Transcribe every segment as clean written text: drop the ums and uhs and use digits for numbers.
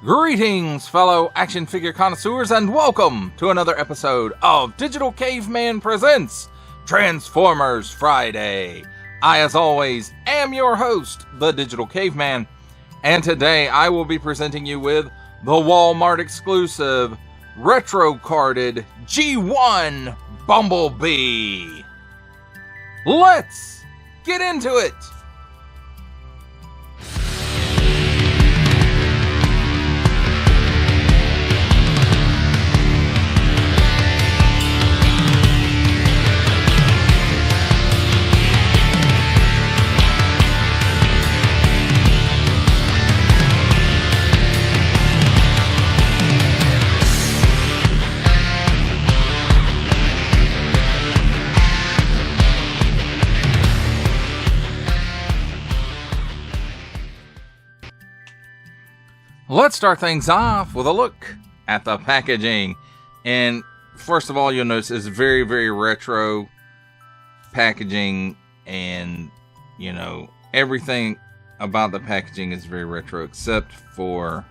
Greetings, fellow action figure connoisseurs, and welcome to another episode of Digital Caveman Presents Transformers Friday. I, as always, am your host, the Digital Caveman, and today I will be presenting you with the Walmart exclusive retro carded G1 Bumblebee. Let's get into it! Let's start things off with a look at the packaging. And first of all, you'll notice it's very, very retro packaging, and you know, everything about the packaging is very retro except for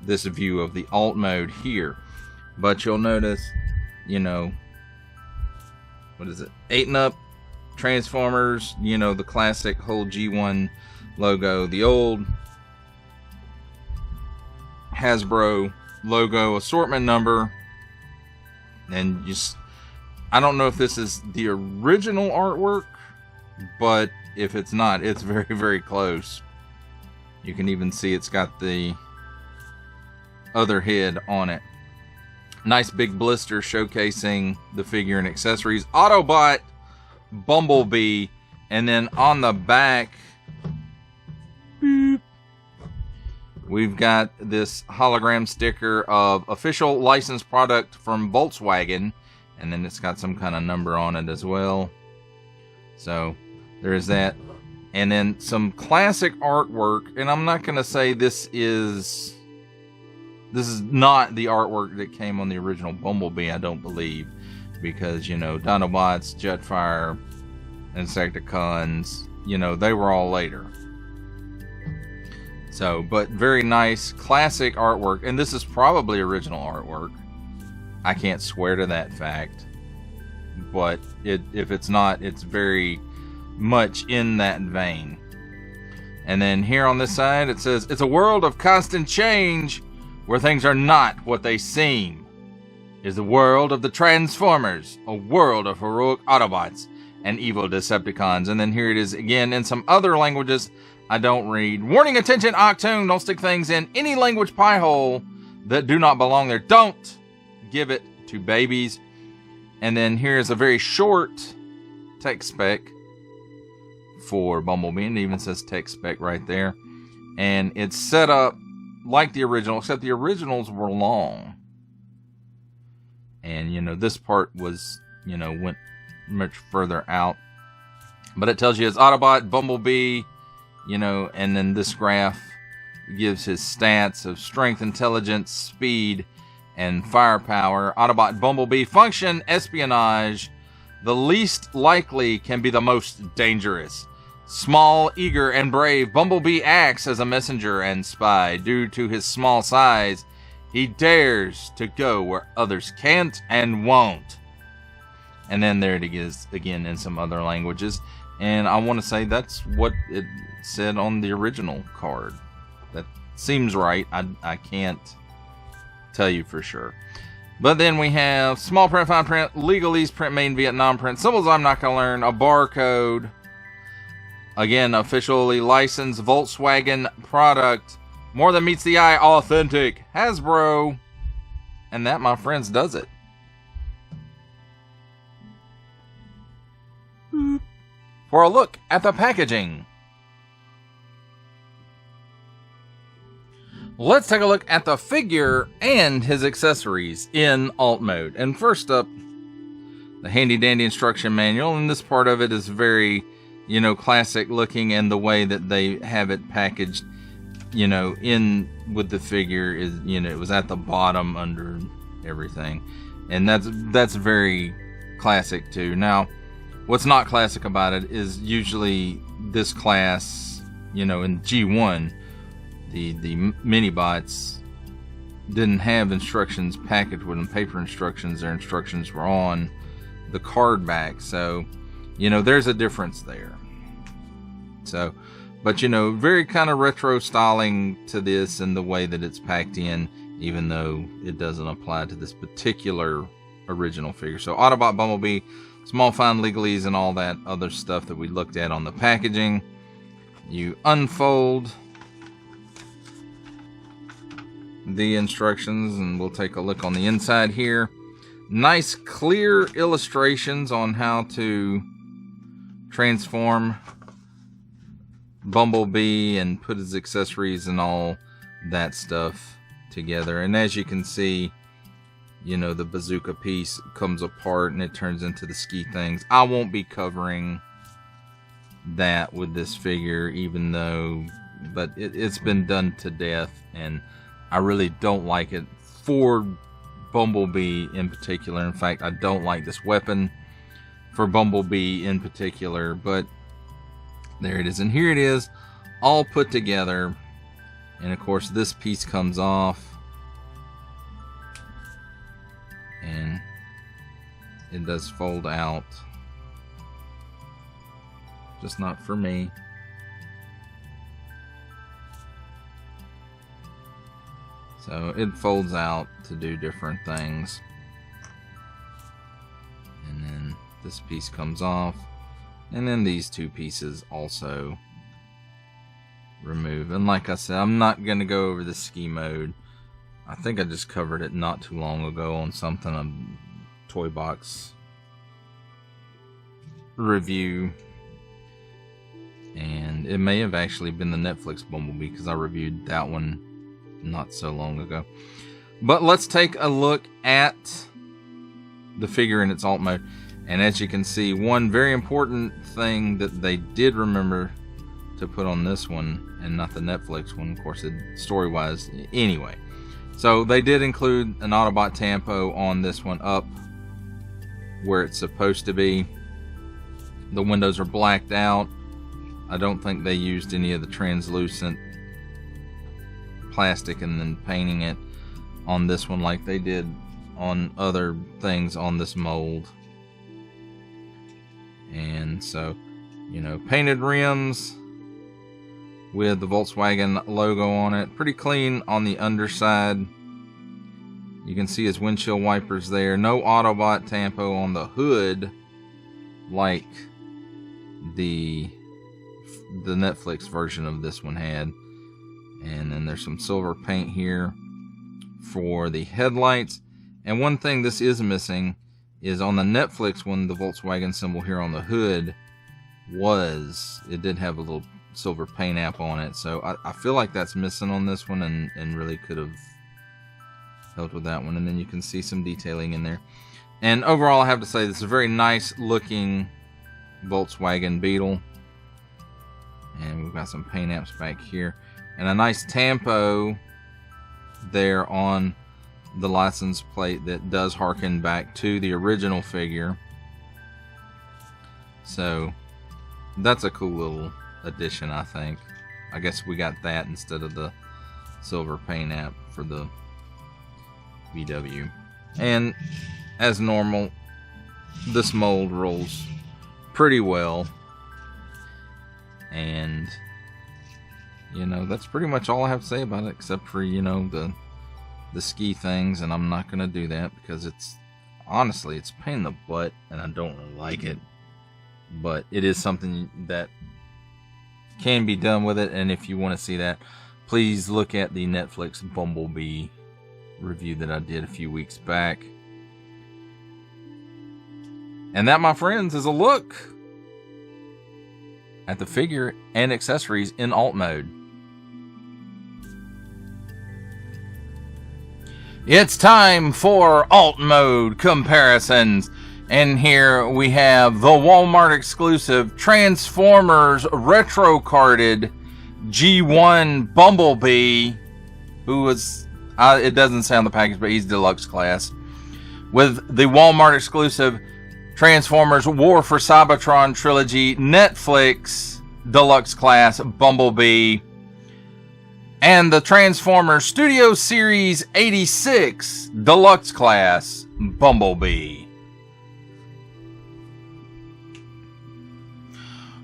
this view of the alt mode here. But you'll notice, you know, what is it? 8-and-up Transformers, you know, the classic whole G1 logo, the old Hasbro logo, assortment number, and just, I don't know if this is the original artwork, but if it's not, it's very, very close. You can even see it's got the other head on it. Nice big blister showcasing the figure and accessories. Autobot Bumblebee, and then on the back, beep, we've got this hologram sticker of official licensed product from Volkswagen, and then it's got some kind of number on it as well. So there's that. And then some classic artwork, and I'm not going to say this is not the artwork that came on the original Bumblebee, I don't believe, because, you know, Dinobots, Jetfire, Insecticons, you know, they were all later. So, but very nice, classic artwork. And this is probably original artwork. I can't swear to that fact. But if it's not, it's very much in that vein. And then here on this side, it says, "It's a world of constant change where things are not what they seem. Is the world of the Transformers, a world of heroic Autobots and evil Decepticons." And then here it is again in some other languages I don't read. "Warning, attention, Octoon, don't stick things in any language pie hole that do not belong there. Don't give it to babies." And then here's a very short tech spec for Bumblebee, and it even says tech spec right there. And it's set up like the original, except the originals were long. And, you know, this part was, you know, went much further out. But it tells you it's Autobot Bumblebee, you know, and then this graph gives his stats of strength, intelligence, speed, and firepower. Autobot Bumblebee function, espionage. The least likely can be the most dangerous. Small, eager, and brave, Bumblebee acts as a messenger and spy. Due to his small size, he dares to go where others can't and won't. And then there it is again in some other languages. And I want to say that's what it said on the original card. That seems right. I can't tell you for sure. But then we have small print, fine print, legalese, print made in Vietnam, print symbols I'm not going to learn, a barcode. Again, officially licensed Volkswagen product. More than meets the eye, authentic Hasbro. And that, my friends, does it. For a look at the packaging. Let's take a look at the figure and his accessories in alt mode. And first up, the handy dandy instruction manual. And this part of it is very, you know, classic looking, and the way that they have it packaged, you know, in with the figure is, you know, it was at the bottom under everything. And that's very classic too. Now, what's not classic about it is usually this class, you know, in G1, the mini bots didn't have instructions packaged with them, paper instructions. Their instructions were on the card back. So, you know, there's a difference there. So, but you know, very kind of retro styling to this and the way that it's packed in, even though it doesn't apply to this particular original figure. So Autobot Bumblebee, small fine legalese and all that other stuff that we looked at on the packaging. You unfold the instructions and we'll take a look on the inside here. Nice clear illustrations on how to transform Bumblebee and put his accessories and all that stuff together. And as you can see, you know, the bazooka piece comes apart and it turns into the ski things. I won't be covering that with this figure, even though, but it's been done to death and I really don't like it for Bumblebee in particular. In fact, I don't like this weapon for Bumblebee in particular, but there it is. And here it is, all put together. And of course, this piece comes off. And it does fold out. Just not for me. So it folds out to do different things. And then this piece comes off. And then these two pieces also remove. And like I said, I'm not going to go over the ski mode. I think I just covered it not too long ago on something, a toy box review. And it may have actually been the Netflix Bumblebee because I reviewed that one not so long ago. But let's take a look at the figure in its alt mode. And as you can see, one very important thing that they did remember to put on this one, and not the Netflix one, of course, story-wise, anyway. So they did include an Autobot Tampo on this one up where it's supposed to be. The windows are blacked out. I don't think they used any of the translucent plastic and then painting it on this one like they did on other things on this mold. And so, you know, painted rims with the Volkswagen logo on it. Pretty clean on the underside. You can see his windshield wipers there. No Autobot Tampo on the hood like the Netflix version of this one had. And then there's some silver paint here for the headlights. And one thing this is missing is on the Netflix one, the Volkswagen symbol here on the hood it did have a little silver paint app on it. So I feel like that's missing on this one and really could have helped with that one. And then you can see some detailing in there. And overall, I have to say, this is a very nice looking Volkswagen Beetle. And we've got some paint apps back here. And a nice Tampo there on the license plate that does harken back to the original figure. So that's a cool little addition, I think. I guess we got that instead of the silver paint app for the VW. And as normal, this mold rolls pretty well. And you know, that's pretty much all I have to say about it, except for, you know, the ski things, and I'm not going to do that because it's, honestly, it's a pain in the butt, and I don't really like it. But it is something that can be done with it, and if you want to see that, please look at the Netflix Bumblebee review that I did a few weeks back. And that, my friends, is a look at the figure and accessories in alt mode. It's time for alt mode comparisons. And here we have the Walmart exclusive Transformers retro carded G1 Bumblebee, who was, it doesn't say on the package, but he's deluxe class, with the Walmart exclusive Transformers War for Cybertron Trilogy, Netflix Deluxe Class Bumblebee, and the Transformers Studio Series 86 Deluxe Class Bumblebee.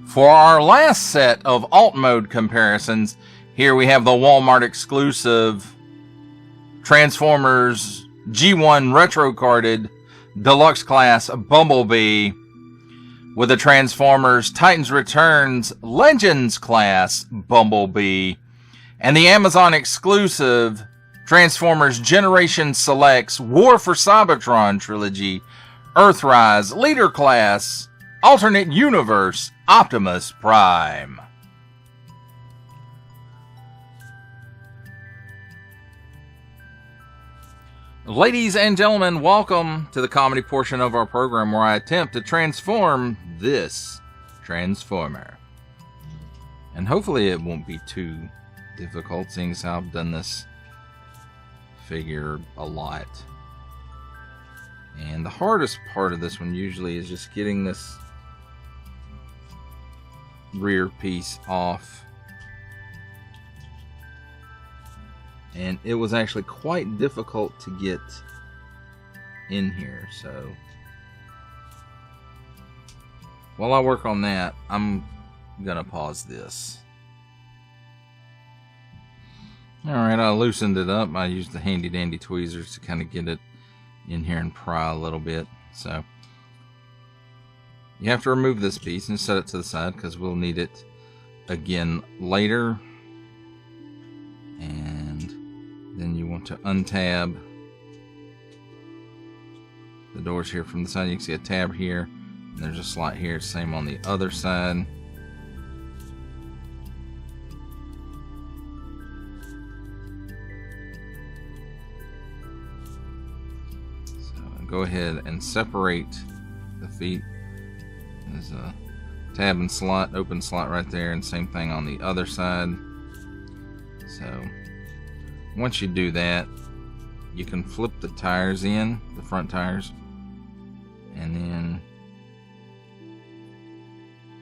For our last set of alt mode comparisons, here we have the Walmart exclusive Transformers G1 retro carded Deluxe Class Bumblebee with the Transformers Titans Returns Legends Class Bumblebee and the Amazon exclusive Transformers Generation Selects War for Cybertron Trilogy Earthrise Leader Class Alternate Universe Optimus Prime. Ladies and gentlemen, welcome to the comedy portion of our program where I attempt to transform this Transformer. And hopefully it won't be too difficult, seeing as how I've done this figure a lot. And the hardest part of this one usually is just getting this rear piece off. And it was actually quite difficult to get in here, so while I work on that, I'm gonna pause this. Alright, I loosened it up. I used the handy dandy tweezers to kind of get it in here and pry a little bit. So you have to remove this piece and set it to the side because we'll need it again later. And then you want to untab the doors here from the side. You can see a tab here, and there's a slot here. Same on the other side. So go ahead and separate the feet. There's a tab and slot, open slot right there, and same thing on the other side. So once you do that, you can flip the tires in, the front tires, and then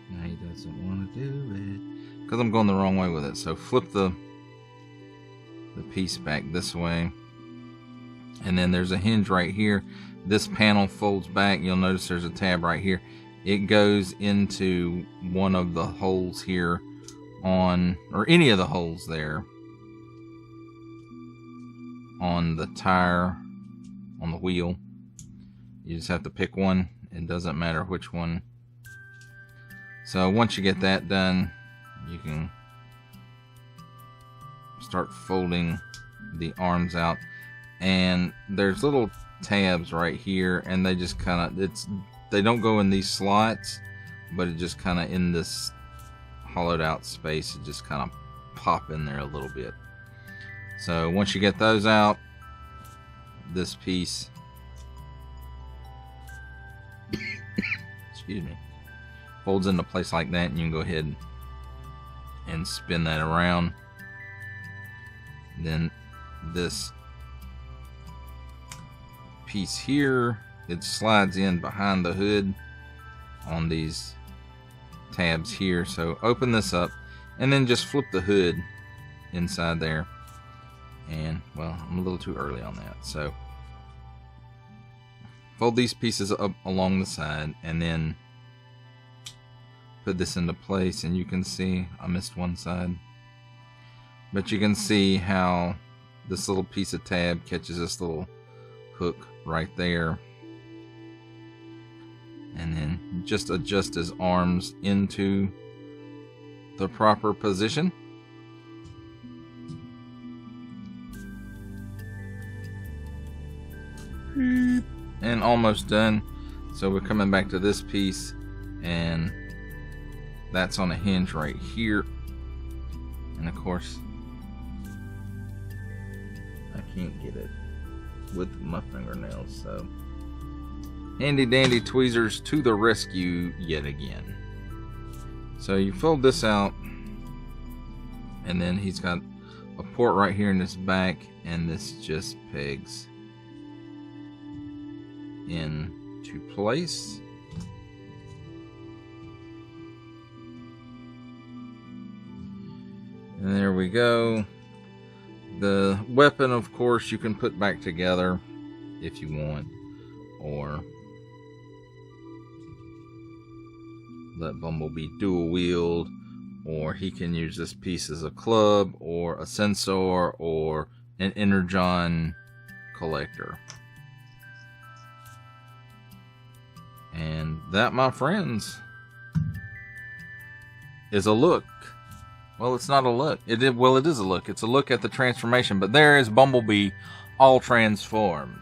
now he doesn't want to do it because I'm going the wrong way with it. So flip the piece back this way, and then there's a hinge right here. This panel folds back. You'll notice there's a tab right here. It goes into one of the holes here on, or any of the holes there on the tire, on the wheel. You just have to pick one. It doesn't matter which one. So once you get that done, you can start folding the arms out. And there's little tabs right here, and they just kind of, they don't go in these slots, but it just kind of in this hollowed out space, it just kind of pop in there a little bit. So once you get those out, this piece excuse me, folds into place like that, and you can go ahead and spin that around. Then this piece here, it slides in behind the hood on these tabs here. So open this up and then just flip the hood inside there. And well, I'm a little too early on that, so fold these pieces up along the side and then put this into place. And you can see I missed one side, but you can see how this little piece of tab catches this little hook right there, and then just adjust his arms into the proper position. And almost done. So we're coming back to this piece, and that's on a hinge right here. And of course I can't get it with my fingernails, so handy dandy tweezers to the rescue yet again. So you fold this out, and then he's got a port right here in this back, and this just pegs into place. there we go. The weapon, of course, you can put back together if you want, or let Bumblebee dual wield, or he can use this piece as a club, or a sensor, or an energon collector. And that, my friends, is a look. Well, it's not a look. It is a look. It's a look at the transformation. But there is Bumblebee all transformed.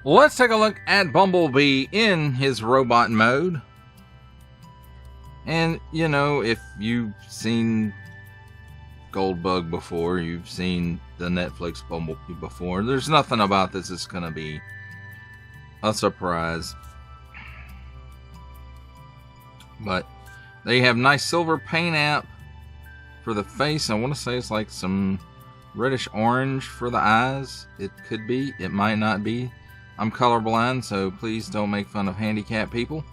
Let's take a look at Bumblebee in his robot mode. And, you know, if you've seen Goldbug before, you've seen the Netflix Bumblebee before, there's nothing about this that's going to be a surprise. But they have nice silver paint app for the face. I want to say it's like some reddish orange for the eyes. It could be. It might not be. I'm colorblind, so please don't make fun of handicapped people.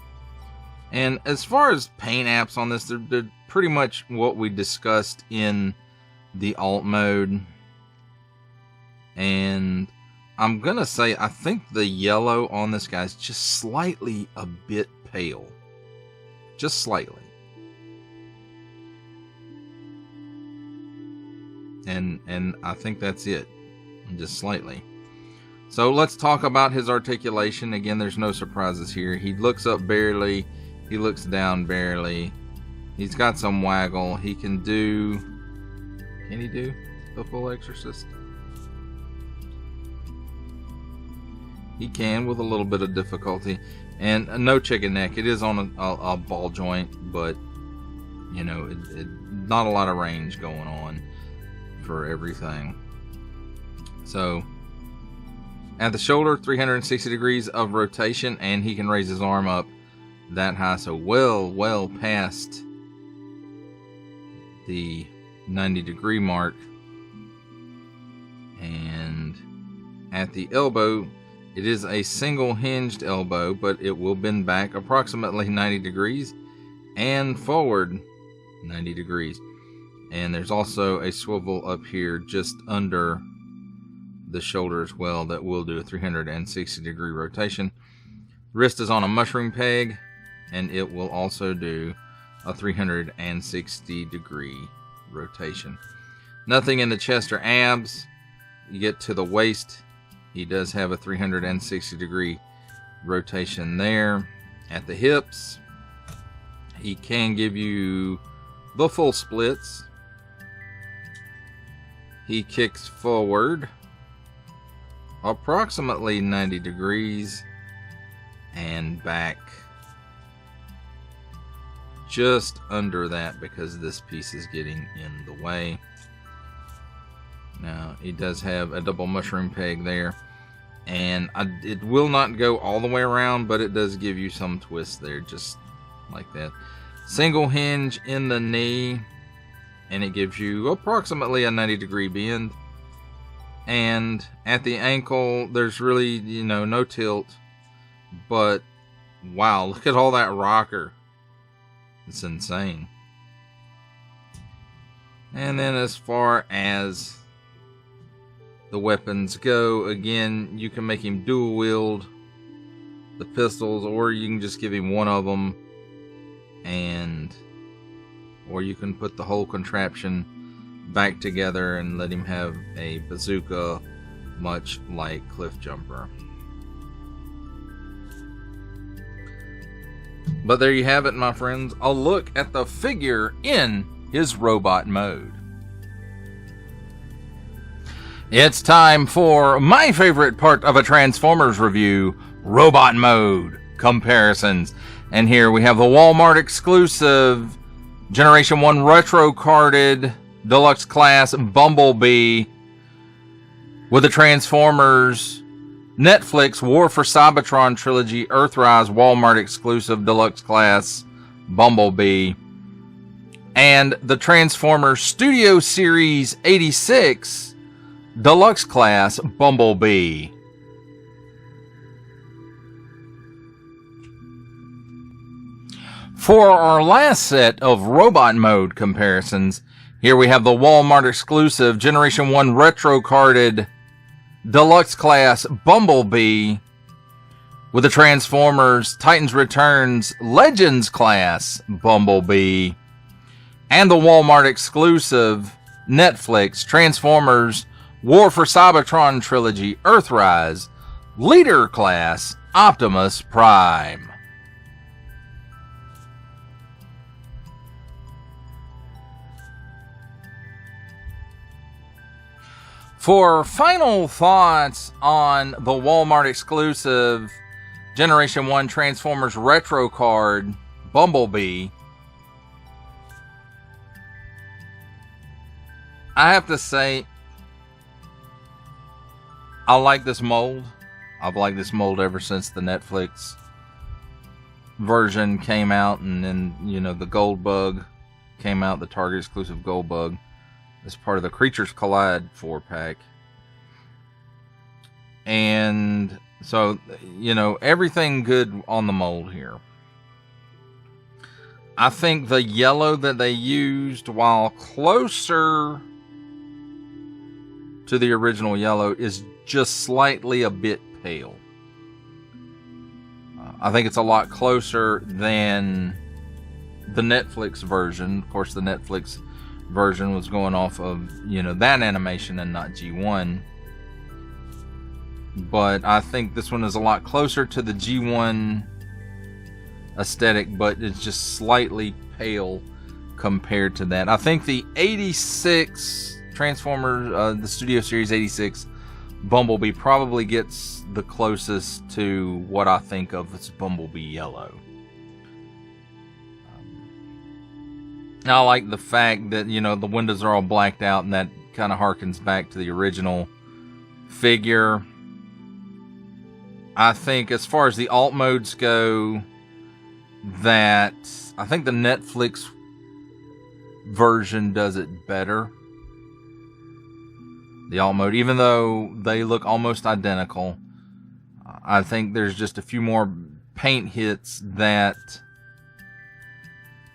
And as far as paint apps on this, they're pretty much what we discussed in the alt mode. And I'm going to say, I think the yellow on this guy is just slightly a bit pale. Just slightly. And I think that's it. Just slightly. So let's talk about his articulation. Again, there's no surprises here. He looks up barely. He looks down barely. He's got some waggle. He can do... Can he do the full exorcist? He can, with a little bit of difficulty. And no chicken neck. It is on a ball joint, but, you know, not a lot of range going on for everything. So, at the shoulder, 360 degrees of rotation, and he can raise his arm up that high, so well past the 90-degree mark. And at the elbow, it is a single hinged elbow, but it will bend back approximately 90 degrees and forward 90 degrees. And there's also a swivel up here just under the shoulder as well that will do a 360 degree rotation. Wrist is on a mushroom peg, and it will also do a 360 degree rotation. Nothing in the chest or abs. You get to the waist, he does have a 360 degree rotation there. At the hips, he can give you the full splits. He kicks forward approximately 90 degrees and back just under that because this piece is getting in the way. Now, he does have a double mushroom peg there, and it will not go all the way around, but it does give you some twist there, just like that. Single hinge in the knee, and it gives you approximately a 90 degree bend. And at the ankle, there's really, you know, no tilt, but wow, look at all that rocker. It's insane. And then as far as the weapons go, again, you can make him dual wield the pistols, or you can just give him one of them, or you can put the whole contraption back together and let him have a bazooka, much like Cliff Jumper. But there you have it, my friends, a look at the figure in his robot mode. It's time for my favorite part of a Transformers review, robot mode comparisons. And here we have the Walmart exclusive Generation 1 retro carded Deluxe class Bumblebee with the Transformers Netflix War for Cybertron trilogy Earthrise Walmart exclusive Deluxe class Bumblebee, and the Transformers Studio Series 86 Deluxe class Bumblebee. For our last set of robot mode comparisons, here we have the Walmart exclusive Generation 1 retro carded Deluxe class Bumblebee with the Transformers Titans Returns Legends class Bumblebee and the Walmart exclusive Netflix Transformers War for Cybertron Trilogy Earthrise Leader class Optimus Prime. For final thoughts on the Walmart exclusive Generation 1 Transformers Retro Card Bumblebee, I have to say, I like this mold. I've liked this mold ever since the Netflix version came out, and then, you know, the Gold Bug came out, the Target exclusive Gold Bug, as part of the Creatures Collide 4-pack. And so, you know, everything good on the mold here. I think the yellow that they used, while closer to the original yellow, is just slightly a bit pale. I think it's a lot closer than the Netflix version. Of course, the Netflix version was going off of, you know, that animation and not G1. But I think this one is a lot closer to the G1 aesthetic, but it's just slightly pale compared to that. I think the 86 Transformers, the Studio Series 86 Bumblebee probably gets the closest to what I think of as Bumblebee yellow. I like the fact that, you know, the windows are all blacked out, and that kind of harkens back to the original figure. I think as far as the alt modes go, that I think the Netflix version does it better. The alt mode, even though they look almost identical, I think there's just a few more paint hits that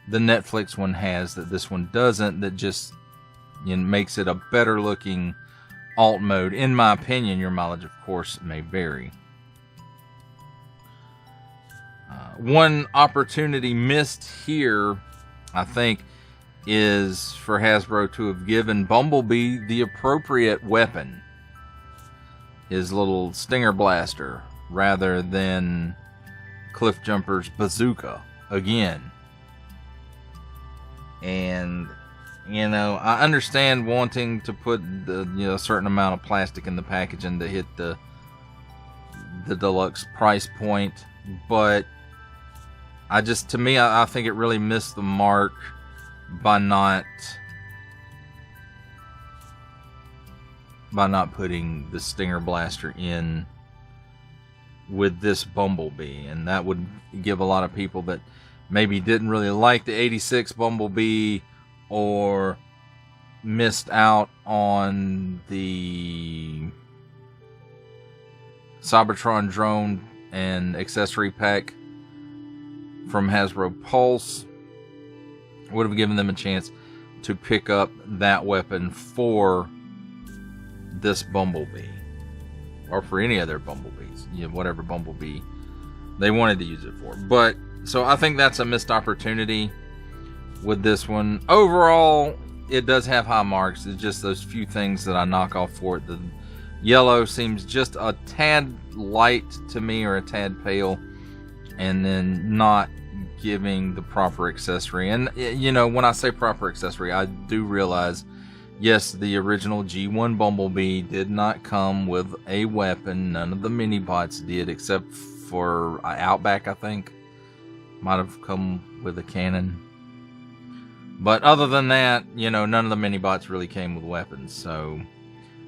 the Netflix one has that this one doesn't, that just, you know, makes it a better looking alt mode. In my opinion, your mileage, of course, may vary. One opportunity missed here, I think, is for Hasbro to have given Bumblebee the appropriate weapon, his little stinger blaster, rather than Cliffjumper's bazooka again. And, you know, I understand wanting to put the, you know, a certain amount of plastic in the packaging to hit the deluxe price point, but I just, to me, I think it really missed the mark by not putting the stinger blaster in with this Bumblebee. And that would give a lot of people that maybe didn't really like the 86 Bumblebee or missed out on the Cybertron drone and accessory pack from Hasbro Pulse, would have given them a chance to pick up that weapon for this Bumblebee, or for any other Bumblebees, you know, whatever Bumblebee they wanted to use it for. But so I think that's a missed opportunity with this one. Overall, it does have high marks. It's just those few things that I knock off for it. The yellow seems just a tad light to me, or a tad pale, and then not giving the proper accessory. And, you know, when I say proper accessory, I do realize, yes, the original G1 Bumblebee did not come with a weapon. None of the mini bots did, except for Outback, I think. Might have come with a cannon. But other than that, you know, none of the mini bots really came with weapons. So,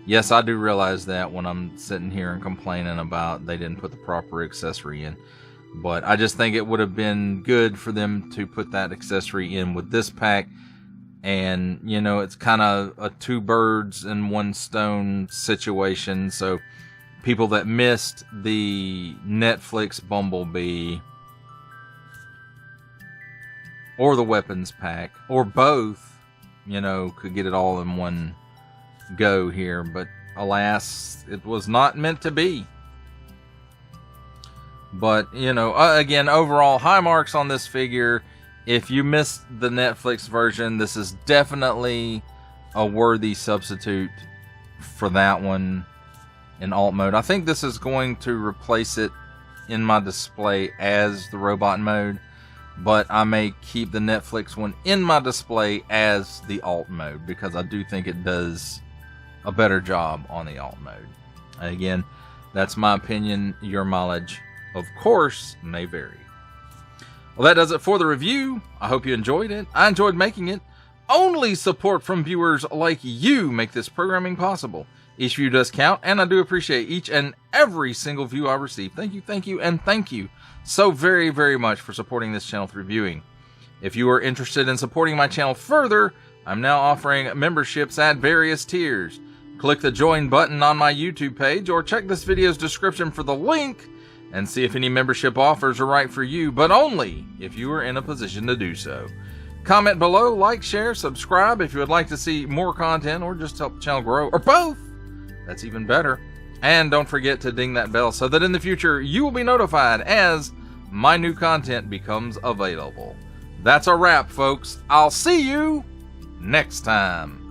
yes, I do realize that when I'm sitting here and complaining about they didn't put the proper accessory in. But I just think it would have been good for them to put that accessory in with this pack. And, you know, it's kind of a two birds and one stone situation. So people that missed the Netflix Bumblebee or the weapons pack, or both, you know, could get it all in one go here. But alas, it was not meant to be. But, you know, again, overall, high marks on this figure. If you missed the Netflix version, this is definitely a worthy substitute for that one in alt mode. I think this is going to replace it in my display as the robot mode, but I may keep the Netflix one in my display as the alt mode, because I do think it does a better job on the alt mode. Again, that's my opinion. Your mileage, of course, may vary. Well, that does it for the review. I hope you enjoyed it. I enjoyed making it. Only support from viewers like you make this programming possible. Each view does count, and I do appreciate each and every single view I receive. Thank you, and thank you so very, very much for supporting this channel through viewing. If you are interested in supporting my channel further, I'm now offering memberships at various tiers. Click the join button on my YouTube page, or check this video's description for the link and see if any membership offers are right for you, but only if you are in a position to do so. Comment below, like, share, subscribe if you would like to see more content or just help the channel grow, or both. That's even better. And don't forget to ding that bell so that in the future you will be notified as my new content becomes available. That's a wrap, folks. I'll see you next time.